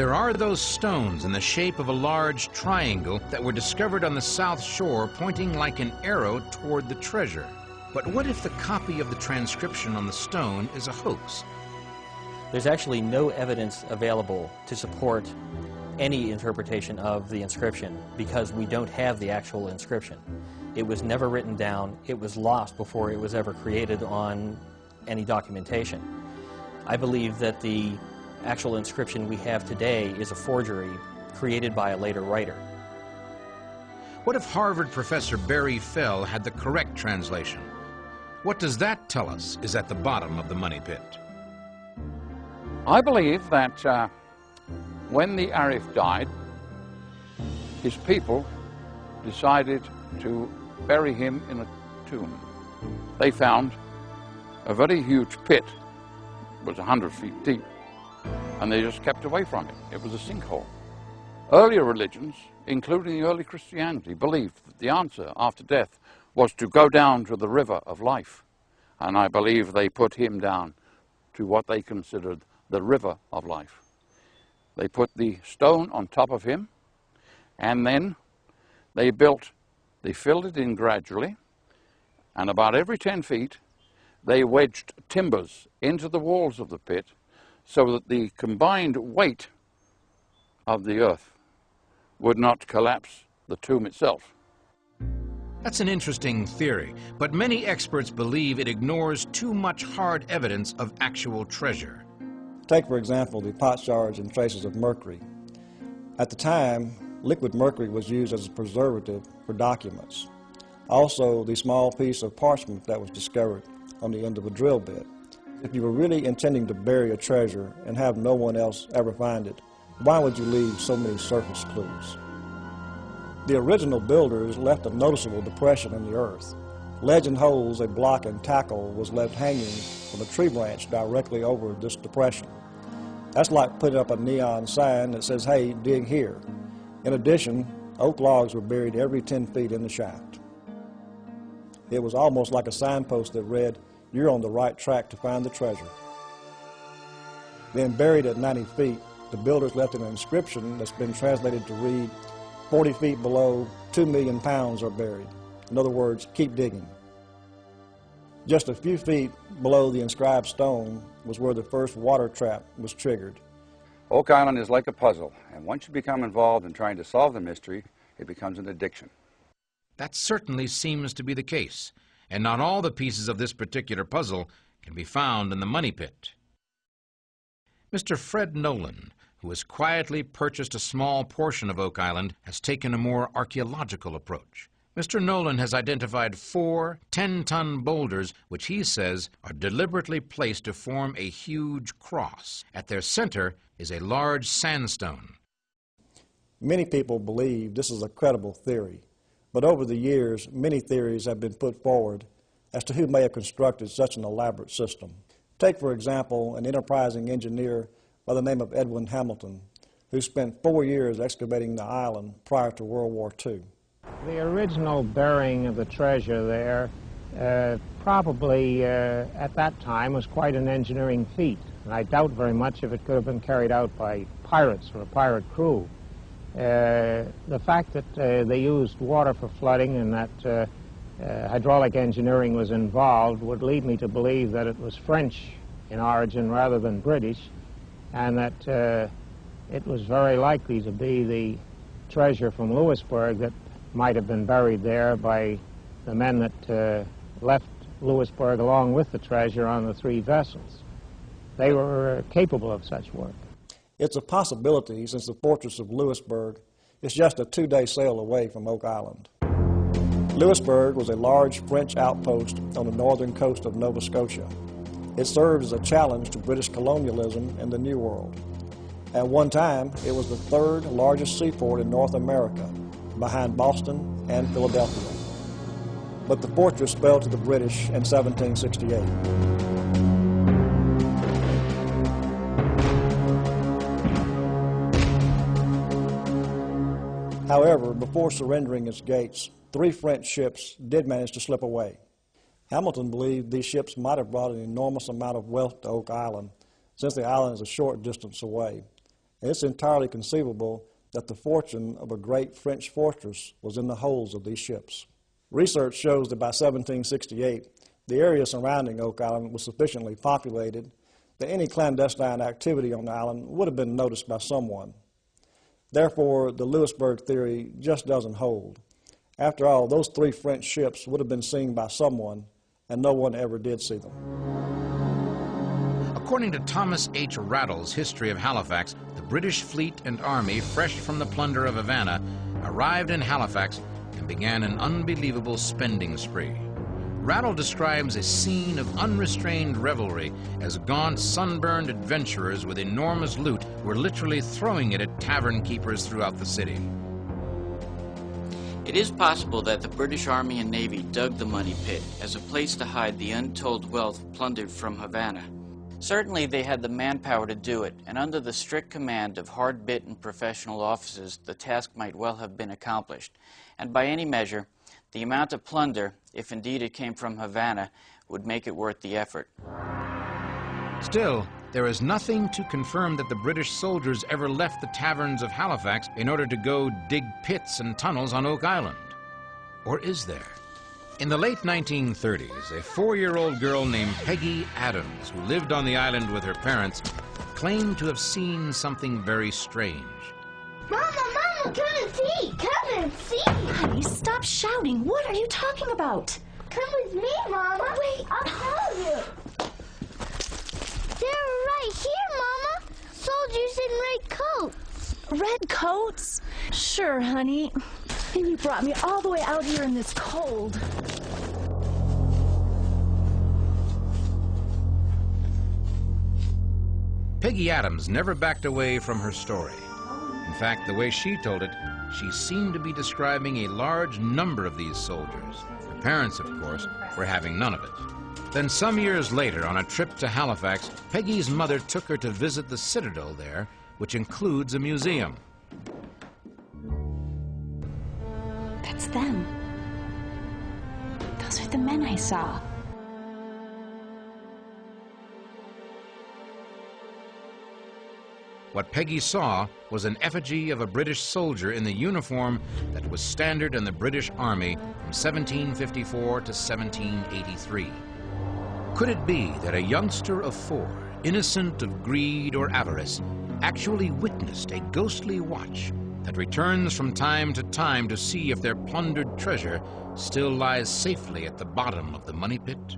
There are those stones in the shape of a large triangle that were discovered on the south shore, pointing like an arrow toward the treasure. But what if the copy of the transcription on the stone is a hoax? There's actually no evidence available to support any interpretation of the inscription because we don't have the actual inscription. It was never written down. It was lost before it was ever created on any documentation. I believe that the actual inscription we have today is a forgery created by a later writer. What if Harvard professor Barry Fell had the correct translation? What does that tell us is at the bottom of the money pit? I believe that when the Arif died, his people decided to bury him in a tomb. They found a very huge pit. It was 100 feet deep, and they just kept away from it. It was a sinkhole. Earlier religions, including the early Christianity, believed that the answer after death was to go down to the river of life. And I believe they put him down to what they considered the river of life. They put the stone on top of him, and then they filled it in gradually, and about every 10 feet, they wedged timbers into the walls of the pit so that the combined weight of the earth would not collapse the tomb itself. That's an interesting theory, but many experts believe it ignores too much hard evidence of actual treasure. Take, for example, the potsherds and traces of mercury. At the time, liquid mercury was used as a preservative for documents. Also, the small piece of parchment that was discovered on the end of a drill bit. If you were really intending to bury a treasure and have no one else ever find it, why would you leave so many surface clues? The original builders left a noticeable depression in the earth. Legend holds a block and tackle was left hanging from a tree branch directly over this depression. That's like putting up a neon sign that says, "Hey, dig here." In addition, oak logs were buried every 10 feet in the shaft. It was almost like a signpost that read, "You're on the right track to find the treasure." Then buried at 90 feet, the builders left an inscription that's been translated to read, 40 feet below, 2 million pounds are buried. In other words, keep digging. Just a few feet below the inscribed stone was where the first water trap was triggered. Oak Island is like a puzzle, and once you become involved in trying to solve the mystery, it becomes an addiction. That certainly seems to be the case, and not all the pieces of this particular puzzle can be found in the money pit. Mr. Fred Nolan, who has quietly purchased a small portion of Oak Island, has taken a more archaeological approach. Mr. Nolan has identified 4 10-ton boulders which he says are deliberately placed to form a huge cross. At their center is a large sandstone. Many people believe this is a credible theory, but over the years, many theories have been put forward as to who may have constructed such an elaborate system. Take, for example, an enterprising engineer by the name of Edwin Hamilton, who spent 4 years excavating the island prior to World War II. The original burying of the treasure there probably at that time was quite an engineering feat, and I doubt very much if it could have been carried out by pirates or a pirate crew. The fact that they used water for flooding and that hydraulic engineering was involved would lead me to believe that it was French in origin rather than British, and that it was very likely to be the treasure from Louisbourg that might have been buried there by the men that left Louisbourg along with the treasure on the 3 vessels. They were capable of such work. It's a possibility since the fortress of Louisbourg is just a 2-day sail away from Oak Island. Louisbourg was a large French outpost on the northern coast of Nova Scotia. It served as a challenge to British colonialism in the New World. At one time, it was the 3rd largest seaport in North America, behind Boston and Philadelphia. But the fortress fell to the British in 1768. However, before surrendering its gates, 3 French ships did manage to slip away. Hamilton believed these ships might have brought an enormous amount of wealth to Oak Island, since the island is a short distance away, and it's entirely conceivable that the fortune of a great French fortress was in the holds of these ships. Research shows that by 1768, the area surrounding Oak Island was sufficiently populated that any clandestine activity on the island would have been noticed by someone. Therefore, the Louisbourg theory just doesn't hold. After all, those 3 French ships would have been seen by someone, and no one ever did see them. According to Thomas H. Rattle's History of Halifax, the British fleet and army, fresh from the plunder of Havana, arrived in Halifax and began an unbelievable spending spree. Rattle describes a scene of unrestrained revelry as gaunt, sunburned adventurers with enormous loot were literally throwing it at tavern keepers throughout the city. It is possible that the British Army and Navy dug the Money Pit as a place to hide the untold wealth plundered from Havana. Certainly they had the manpower to do it, and under the strict command of hard-bitten professional officers, the task might well have been accomplished. And by any measure, the amount of plunder, if indeed it came from Havana, would make it worth the effort. Still, there is nothing to confirm that the British soldiers ever left the taverns of Halifax in order to go dig pits and tunnels on Oak Island. Or is there? In the late 1930s, a 4-year-old girl named Peggy Adams, who lived on the island with her parents, claimed to have seen something very strange. Mama, come and see! Come and see! Honey, stop shouting. What are you talking about? Come with me, Mama. Wait. I'll tell you. They're right here, Mama. Soldiers in red coats. Red coats? Sure, honey. And you brought me all the way out here in this cold. Peggy Adams never backed away from her story. In fact, the way she told it, she seemed to be describing a large number of these soldiers. Her parents, of course, were having none of it. Then some years later, on a trip to Halifax, Peggy's mother took her to visit the Citadel there, which includes a museum. That's them. Those are the men I saw. What Peggy saw was an effigy of a British soldier in the uniform that was standard in the British Army from 1754 to 1783. Could it be that a youngster of 4, innocent of greed or avarice, actually witnessed a ghostly watch that returns from time to see if their plundered treasure still lies safely at the bottom of the Money Pit?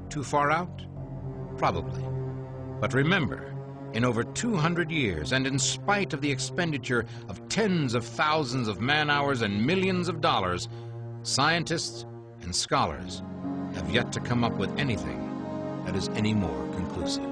Too far out? Probably. But remember, in over 200 years, and in spite of the expenditure of tens of thousands of man-hours and millions of dollars, scientists and scholars have yet to come up with anything that is any more conclusive.